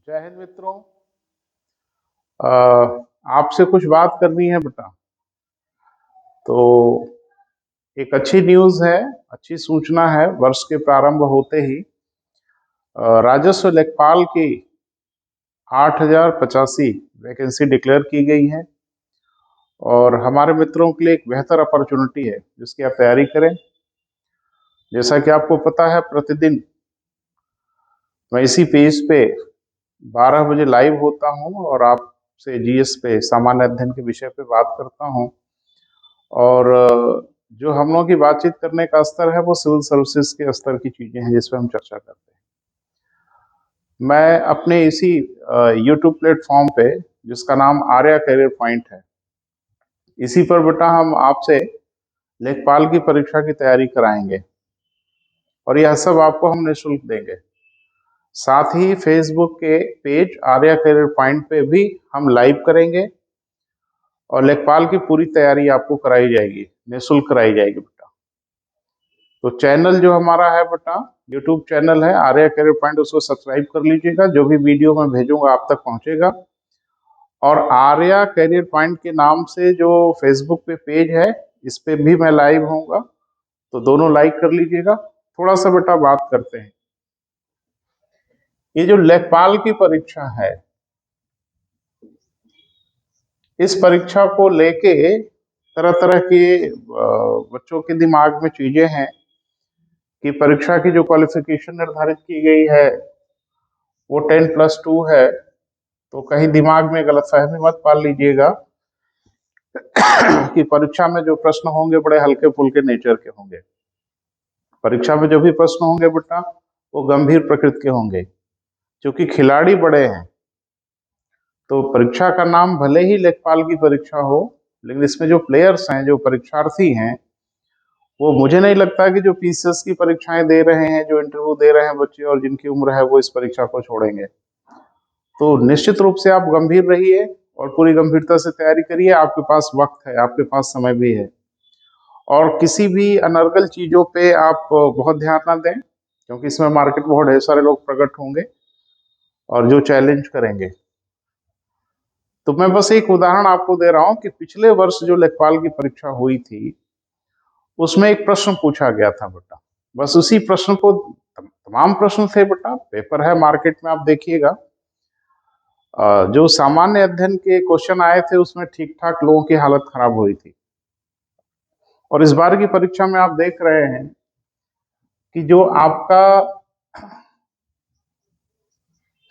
जय हिंद मित्रों। अ, आपसे कुछ बात करनी है बेटा। तो एक अच्छी न्यूज़ है, अच्छी सूचना है। वर्ष के प्रारंभ होते ही राजस्व लेखपाल की 8,085 वैकेंसी डिक्लेयर की गई है और हमारे मित्रों के लिए एक बेहतर अपॉर्चुनिटी है जिसकी आप तैयारी करें। जैसा कि आपको पता है, प्रतिदिन मैं इसी पेज पे 12 बजे लाइव होता हूं और आपसे जीएस पे सामान्य अध्ययन के विषय पे बात करता हूं। और जो हम लोगों की बातचीत करने का स्तर है वो सिविल सर्विसेज के स्तर की चीजें हैं जिस पर हम चर्चा करते हैं। मैं अपने इसी यूट्यूब प्लेटफॉर्म पे, जिसका नाम आर्या करियर पॉइंट है, इसी पर बेटा हम आपसे लेखपाल की परीक्षा की तैयारी कराएंगे और यह सब आपको हम निःशुल्क देंगे। साथ ही फेसबुक के पेज आर्या करियर पॉइंट पे भी हम लाइव करेंगे और लेखपाल की पूरी तैयारी आपको कराई जाएगी, निःशुल्क कराई जाएगी बेटा। तो चैनल जो हमारा है बेटा, यूट्यूब चैनल है आर्या करियर पॉइंट, उसको सब्सक्राइब कर लीजिएगा। जो भी वीडियो मैं भेजूंगा आप तक पहुंचेगा। और आर्या करियर पॉइंट के नाम से जो फेसबुक पे पेज है, इस पे भी मैं लाइव होऊंगा, तो दोनों लाइक कर लीजिएगा। थोड़ा सा बेटा बात करते हैं। ये जो लेखपाल की परीक्षा है, इस परीक्षा को लेके तरह तरह के बच्चों के दिमाग में चीजें हैं कि परीक्षा की जो क्वालिफिकेशन निर्धारित की गई है वो 10+2 है। तो कहीं दिमाग में गलतफहमी मत पाल लीजिएगा कि परीक्षा में जो प्रश्न होंगे बड़े हल्के फुल्के नेचर के होंगे। परीक्षा में जो भी प्रश्न होंगे बेटा वो गंभीर प्रकृति के होंगे, क्योंकि खिलाड़ी बड़े हैं। तो परीक्षा का नाम भले ही लेखपाल की परीक्षा हो, लेकिन इसमें जो प्लेयर्स हैं, जो परीक्षार्थी हैं, वो मुझे नहीं लगता कि जो पीसीएस की परीक्षाएं दे रहे हैं, जो इंटरव्यू दे रहे हैं बच्चे और जिनकी उम्र है, वो इस परीक्षा को छोड़ेंगे। तो निश्चित रूप से आप गंभीर रहिए और पूरी गंभीरता से तैयारी करिए। आपके पास वक्त है, आपके पास समय भी है। और किसी भी अनर्गल चीजों पे आप बहुत ध्यान ना दें, क्योंकि इसमें मार्केट में बहुत ढेर सारे लोग प्रकट होंगे और जो चैलेंज करेंगे। तो मैं बस एक उदाहरण आपको दे रहा हूं कि पिछले वर्ष जो लेखपाल की परीक्षा हुई थी उसमें एक प्रश्न पूछा गया था बेटा। बस उसी प्रश्न को, तमाम प्रश्न थे बेटा, पेपर है मार्केट में, आप देखिएगा। जो सामान्य अध्ययन के क्वेश्चन आए थे उसमें ठीक ठाक लोगों की हालत खराब हुई थी। और इस बार की परीक्षा में आप देख रहे हैं कि जो आपका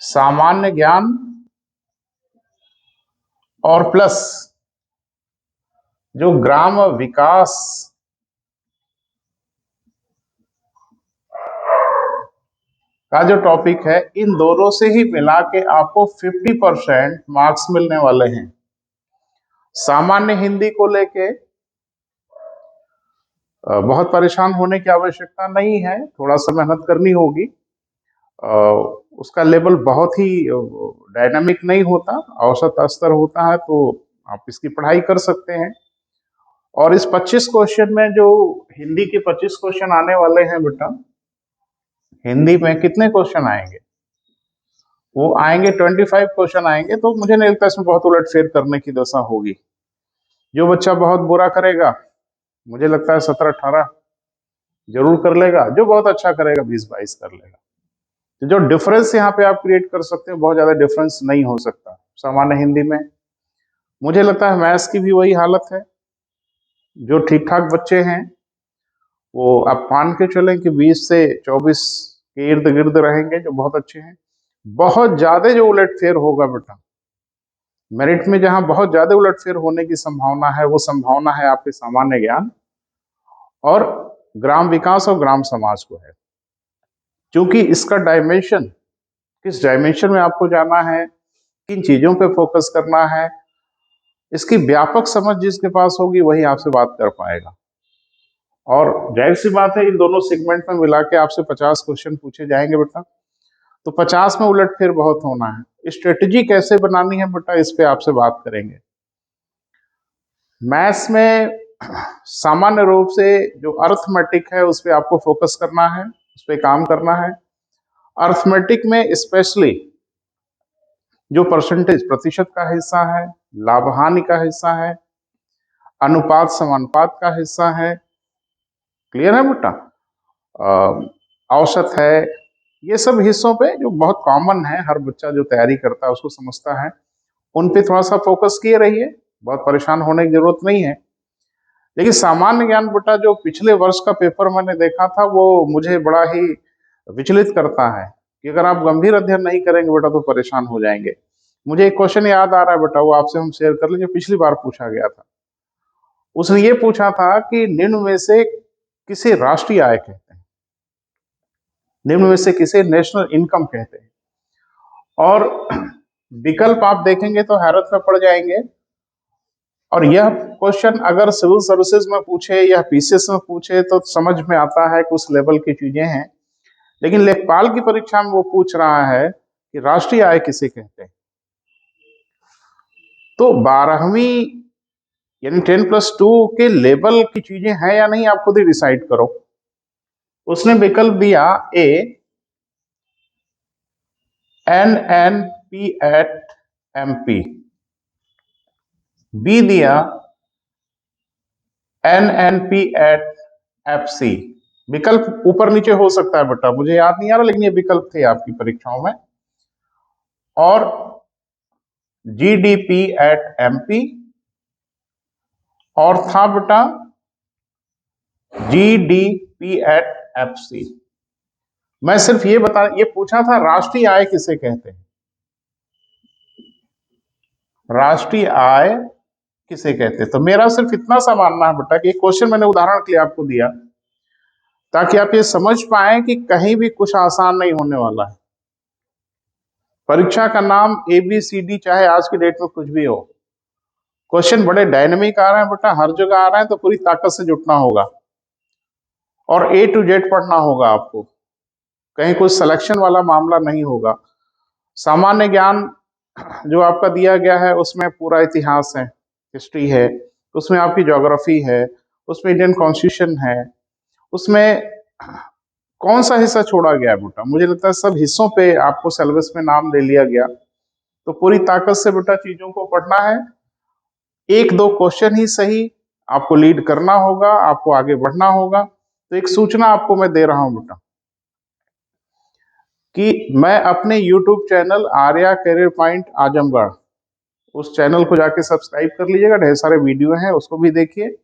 सामान्य ज्ञान और प्लस जो ग्राम विकास का जो टॉपिक है, इन दोनों से ही मिला के आपको 50% मार्क्स मिलने वाले हैं। सामान्य हिंदी को लेके बहुत परेशान होने की आवश्यकता नहीं है, थोड़ा सा मेहनत करनी होगी। उसका लेवल बहुत ही डायनामिक नहीं होता, औसत स्तर होता है, तो आप इसकी पढ़ाई कर सकते हैं। और इस 25 क्वेश्चन में, जो हिंदी के 25 क्वेश्चन आने वाले हैं बेटा, हिंदी में कितने क्वेश्चन आएंगे? वो आएंगे 25 क्वेश्चन आएंगे। तो मुझे नहीं लगता इसमें बहुत उलटफेर करने की दशा होगी। जो बच्चा बहुत बुरा करेगा, मुझे लगता है 17-18 जरूर कर लेगा। जो बहुत अच्छा करेगा 20-22 कर लेगा। तो जो डिफरेंस यहाँ पे आप क्रिएट कर सकते हैं, बहुत ज्यादा डिफरेंस नहीं हो सकता सामान्य हिंदी में। मुझे लगता है मैथ्स की भी वही हालत है। जो ठीक ठाक बच्चे हैं वो आप मान के चलें कि 20 से 24 के इर्द गिर्द रहेंगे, जो बहुत अच्छे हैं। बहुत ज्यादा जो उलटफेर होगा बेटा, मेरिट में जहां बहुत ज्यादा उलटफेर होने की संभावना है, वो संभावना है आपके सामान्य ज्ञान और ग्राम विकास और ग्राम समाज को है। क्योंकि इसका डायमेंशन, किस डायमेंशन में आपको जाना है, किन चीजों पे फोकस करना है, इसकी व्यापक समझ जिसके पास होगी वही आपसे बात कर पाएगा। और जाहिर सी बात है, इन दोनों सेगमेंट में मिला के आपसे 50 क्वेश्चन पूछे जाएंगे बेटा। तो 50 में उलटफेर बहुत होना है। स्ट्रेटेजी कैसे बनानी है बेटा, इस पे आपसे बात करेंगे। मैथ्स में सामान्य रूप से जो अर्थमेटिक है उस पर आपको फोकस करना है, उस पर काम करना है। अर्थमेटिक में स्पेशली जो परसेंटेज प्रतिशत का हिस्सा है, लाभ हानि का हिस्सा है, अनुपात समानुपात का हिस्सा है। क्लियर है बेटा? औसत है, ये सब हिस्सों पे जो बहुत कॉमन है, हर बच्चा जो तैयारी करता है उसको समझता है, उन पे थोड़ा सा फोकस किए रहिए, बहुत परेशान होने की जरूरत नहीं है। लेकिन सामान्य ज्ञान बेटा जो पिछले वर्ष का पेपर मैंने देखा था वो मुझे बड़ा ही विचलित करता है कि अगर आप गंभीर अध्ययन नहीं करेंगे बेटा तो परेशान हो जाएंगे। मुझे एक क्वेश्चन याद आ रहा है बेटा, वो आपसे हम शेयर कर लीजिए, पिछली बार पूछा गया था। उसने ये पूछा था कि निम्न में से किसे राष्ट्रीय आय कहते हैं, निम्न में से किसे नेशनल इनकम कहते हैं। और विकल्प आप देखेंगे तो हैरत में पड़ जाएंगे। और यह क्वेश्चन अगर सिविल सर्विसेज में पूछे या पीसीएस में पूछे तो समझ में आता है कि उस लेवल की चीजें हैं, लेकिन लेखपाल की परीक्षा में वो पूछ रहा है कि राष्ट्रीय आय किसे कहते हैं। तो 12वीं यानी 10+2 के लेवल की चीजें हैं या नहीं, आप खुद ही डिसाइड करो। उसने विकल्प दिया ए NNP at MP, बी दिया NNP at FC। विकल्प ऊपर नीचे हो सकता है बेटा, मुझे याद नहीं आ रहा, लेकिन ये विकल्प थे आपकी परीक्षाओं में। और GDP at MP और था बेटा GDP at FC। मैं सिर्फ ये पूछा था राष्ट्रीय आय किसे कहते हैं, राष्ट्रीय आय किसे कहते हैं। तो मेरा सिर्फ इतना सा मानना है बेटा कि क्वेश्चन मैंने उदाहरण के लिए आपको दिया ताकि आप ये समझ पाए कि कहीं भी कुछ आसान नहीं होने वाला है। परीक्षा का नाम ABCD चाहे आज की डेट में कुछ भी हो, क्वेश्चन बड़े डायनेमिक आ रहे हैं बेटा, हर जगह आ रहे हैं, तो पूरी ताकत से जुटना होगा और A to Z पढ़ना होगा आपको, कहीं कुछ सिलेक्शन वाला मामला नहीं होगा। सामान्य ज्ञान जो आपका दिया गया है उसमें पूरा इतिहास है, हिस्ट्री है, उसमें आपकी ज्योग्राफी है, उसमें इंडियन कॉन्स्टिट्यूशन है, उसमें कौन सा हिस्सा छोड़ा गया है बेटा, मुझे लगता है सब हिस्सों पे आपको सिलेबस में नाम दे लिया गया। तो पूरी ताकत से बेटा चीजों को पढ़ना है, एक दो क्वेश्चन ही सही आपको लीड करना होगा, आपको आगे बढ़ना होगा। तो एक सूचना आपको मैं दे रहा हूं बेटा कि मैं अपने YouTube channel Arya career point Azamgarh, उस चैनल को जाके सब्सक्राइब कर लीजिएगा, ढेर सारे वीडियो हैं उसको भी देखिए।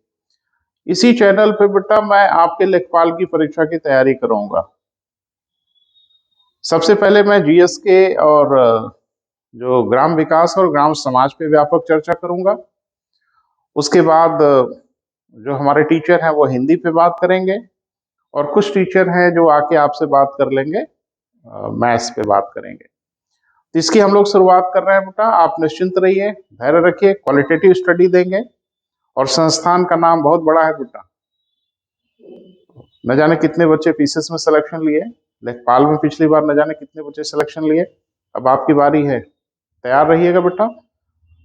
इसी चैनल पे बेटा मैं आपके लेखपाल की परीक्षा की तैयारी कराऊंगा। सबसे पहले मैं GS के और जो ग्राम विकास और ग्राम समाज पे व्यापक चर्चा करूंगा। उसके बाद जो हमारे टीचर हैं वो हिंदी पे बात करेंगे और कुछ टीचर हैं जो आके आपसे बात कर लेंगे, मैथ्स पे बात करेंगे। तो इसकी हम लोग शुरुआत कर रहे हैं बेटा, आप निश्चिंत रहिए, धैर्य रखिए, क्वालिटेटिव स्टडी देंगे। और संस्थान का नाम बहुत बड़ा है बेटा, न जाने कितने बच्चे पीसीएस में सिलेक्शन लिए, लेखपाल में पिछली बार न जाने कितने बच्चे सिलेक्शन लिए। अब आपकी बारी है, तैयार रहिएगा बेटा,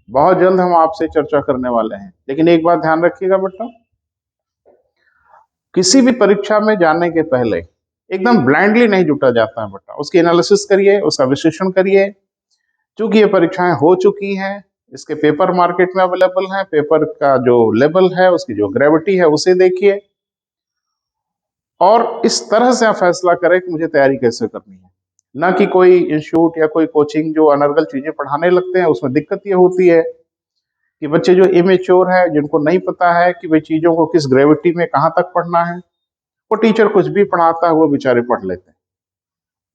बहुत जल्द हम आपसे चर्चा करने वाले हैं। लेकिन एक बात ध्यान रखिएगा बेटा, किसी भी परीक्षा में जाने के पहले एकदम ब्लाइंडली नहीं जुटा जाता है बेटा, उसकी एनालिसिस करिए, उसका विश्लेषण करिए। चूंकि ये परीक्षाएं हो चुकी हैं, इसके पेपर मार्केट में अवेलेबल हैं, पेपर का जो लेवल है, उसकी जो ग्रेविटी है उसे देखिए और इस तरह से आप फैसला करें कि मुझे तैयारी कैसे करनी है। ना कि कोई इंस्टीट्यूट या कोई कोचिंग जो अनर्गल चीजें पढ़ाने लगते हैं, उसमें दिक्कत ये होती है कि बच्चे जो इमेच्योर है, जिनको नहीं पता है कि भाई चीजों को किस ग्रेविटी में कहाँ तक पढ़ना है, वो टीचर कुछ भी पढ़ाता है वो बेचारे पढ़ लेते हैं।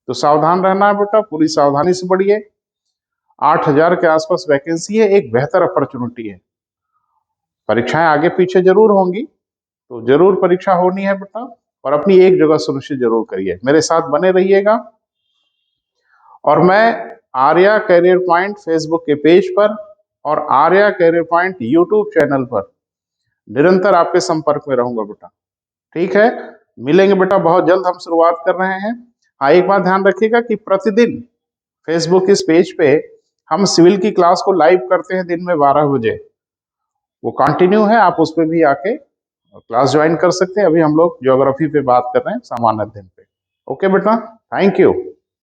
तो सावधान रहना है बेटा, पूरी सावधानी से पढ़िए। 8,000 के आसपास वैकेंसी है, एक बेहतर अपॉर्चुनिटी है। परीक्षाएं आगे पीछे जरूर होंगी, तो जरूर परीक्षा होनी है बेटा, और अपनी एक जगह सुनिश्चित जरूर करिए, मेरे साथ बने रहिएगा। और मैं आर्या करियर पॉइंट फेसबुक के पेज पर और Arya career point YouTube channel पर निरंतर आपके संपर्क में रहूंगा बेटा, ठीक है? मिलेंगे बेटा, बहुत जल्द हम शुरुआत कर रहे हैं। हाँ, एक बात ध्यान रखिएगा कि प्रतिदिन फेसबुक इस पेज पे हम सिविल की क्लास को लाइव करते हैं दिन में 12 बजे, वो कंटिन्यू है, आप उस पर भी आके क्लास ज्वाइन कर सकते हैं। अभी हम लोग ज्योग्राफी पे बात कर रहे हैं, सामान्य अध्ययन पे। ओके बेटा, थैंक यू।